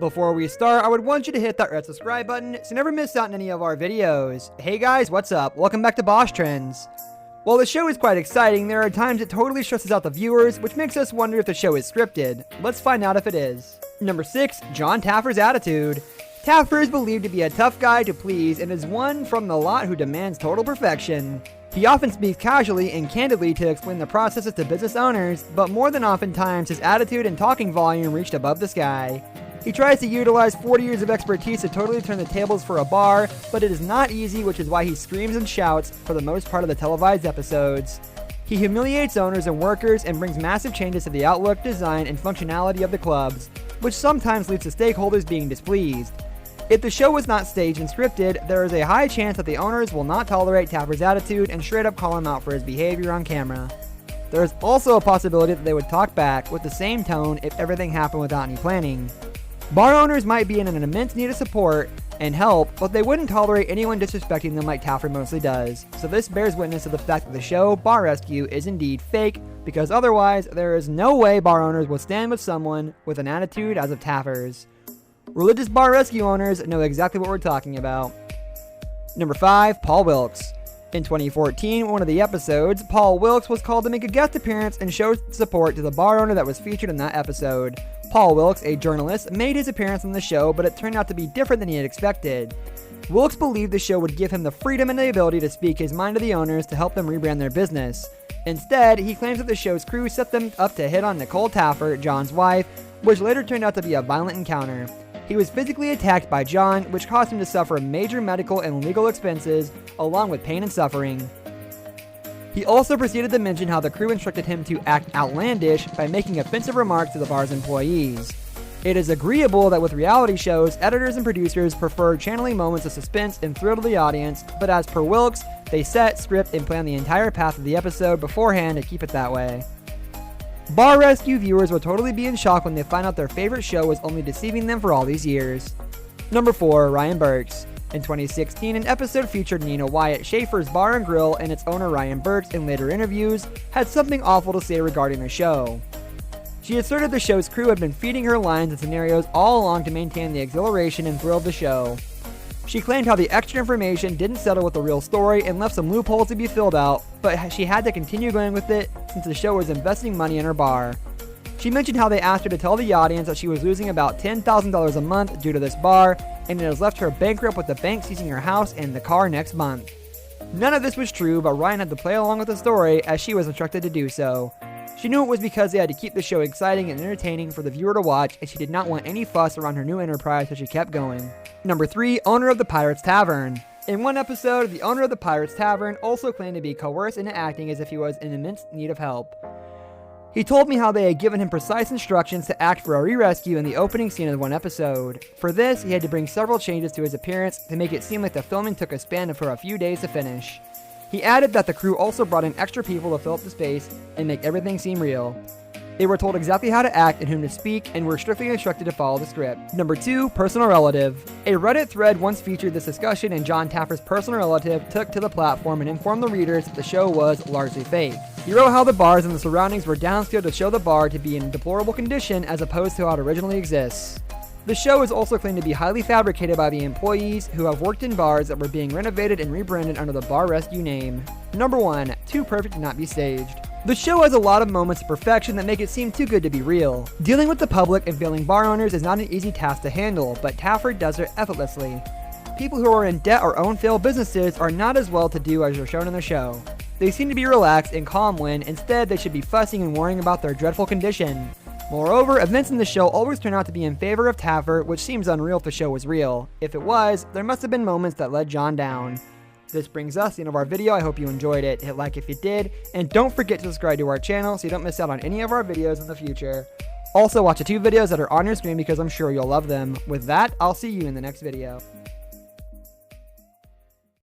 Before we start, I would want you to hit that red subscribe button so you never miss out on any of our videos. Hey guys, what's up? Welcome back to Boss Trends. While the show is quite exciting, there are times it totally stresses out the viewers, which makes us wonder if the show is scripted. Let's find out if it is. Number 6, Jon Taffer's attitude. Taffer is believed to be a tough guy to please and is one from the lot who demands total perfection. He often speaks casually and candidly to explain the processes to business owners, but more than oftentimes his attitude and talking volume reached above the sky. He tries to utilize 40 years of expertise to totally turn the tables for a bar, but it is not easy, which is why he screams and shouts for the most part of the televised episodes. He humiliates owners and workers and brings massive changes to the outlook, design, and functionality of the clubs, which sometimes leads to stakeholders being displeased. If the show was not staged and scripted, there is a high chance that the owners will not tolerate Taffer's attitude and straight up call him out for his behavior on camera. There is also a possibility that they would talk back with the same tone if everything happened without any planning. Bar owners might be in an immense need of support and help, but they wouldn't tolerate anyone disrespecting them like Taffer mostly does. So this bears witness to the fact that the show, Bar Rescue, is indeed fake, because otherwise there is no way bar owners will stand with someone with an attitude as of Taffer's. Religious bar rescue owners know exactly what we're talking about. Number 5, Paul Wilkes. In 2014, one of the episodes, Paul Wilkes was called to make a guest appearance and show support to the bar owner that was featured in that episode. Paul Wilkes, a journalist, made his appearance on the show, but it turned out to be different than he had expected. Wilkes believed the show would give him the freedom and the ability to speak his mind to the owners to help them rebrand their business. Instead, he claims that the show's crew set them up to hit on Nicole Taffer, Jon's wife, which later turned out to be a violent encounter. He was physically attacked by Jon, which caused him to suffer major medical and legal expenses, along with pain and suffering. He also proceeded to mention how the crew instructed him to act outlandish by making offensive remarks to the bar's employees. It is agreeable that with reality shows, editors and producers prefer channeling moments of suspense and thrill to the audience, but as per Wilkes, they set, script, and plan the entire path of the episode beforehand to keep it that way. Bar Rescue viewers will totally be in shock when they find out their favorite show was only deceiving them for all these years. Number 4, Ryan Burks. In 2016, an episode featured Nina Wyatt Schaefer's Bar and Grill, and its owner Ryan Burks, in later interviews, had something awful to say regarding the show. She asserted the show's crew had been feeding her lines and scenarios all along to maintain the exhilaration and thrill of the show. She claimed how the extra information didn't settle with the real story and left some loopholes to be filled out, but she had to continue going with it since the show was investing money in her bar. She mentioned how they asked her to tell the audience that she was losing about $10,000 a month due to this bar, and it has left her bankrupt with the bank seizing her house and the car next month. None of this was true, but Ryan had to play along with the story as she was instructed to do so. She knew it was because they had to keep the show exciting and entertaining for the viewer to watch, and she did not want any fuss around her new enterprise, so she kept going. Number 3, owner of the Pirates Tavern. In one episode, the owner of the Pirates Tavern also claimed to be coerced into acting as if he was in immense need of help. He told me how they had given him precise instructions to act for a re-rescue in the opening scene of one episode. For this, he had to bring several changes to his appearance to make it seem like the filming took a span of a few days to finish. He added that the crew also brought in extra people to fill up the space and make everything seem real. They were told exactly how to act and whom to speak, and were strictly instructed to follow the script. Number 2, personal relative. A Reddit thread once featured this discussion, and Jon Taffer's personal relative took to the platform and informed the readers that the show was largely fake. He wrote how the bars and the surroundings were downscaled to show the bar to be in deplorable condition as opposed to how it originally exists. The show is also claimed to be highly fabricated by the employees who have worked in bars that were being renovated and rebranded under the Bar Rescue name. Number 1, too perfect to not be staged. The show has a lot of moments of perfection that make it seem too good to be real. Dealing with the public and failing bar owners is not an easy task to handle, but Taffer does it effortlessly. People who are in debt or own failed businesses are not as well to do as are shown in the show. They seem to be relaxed and calm when, instead, they should be fussing and worrying about their dreadful condition. Moreover, events in the show always turn out to be in favor of Taffer, which seems unreal if the show was real. If it was, there must have been moments that let Jon down. This brings us to the end of our video. I hope you enjoyed it. Hit like if you did, and don't forget to subscribe to our channel so you don't miss out on any of our videos in the future. Also, watch the 2 videos that are on your screen because I'm sure you'll love them. With that, I'll see you in the next video.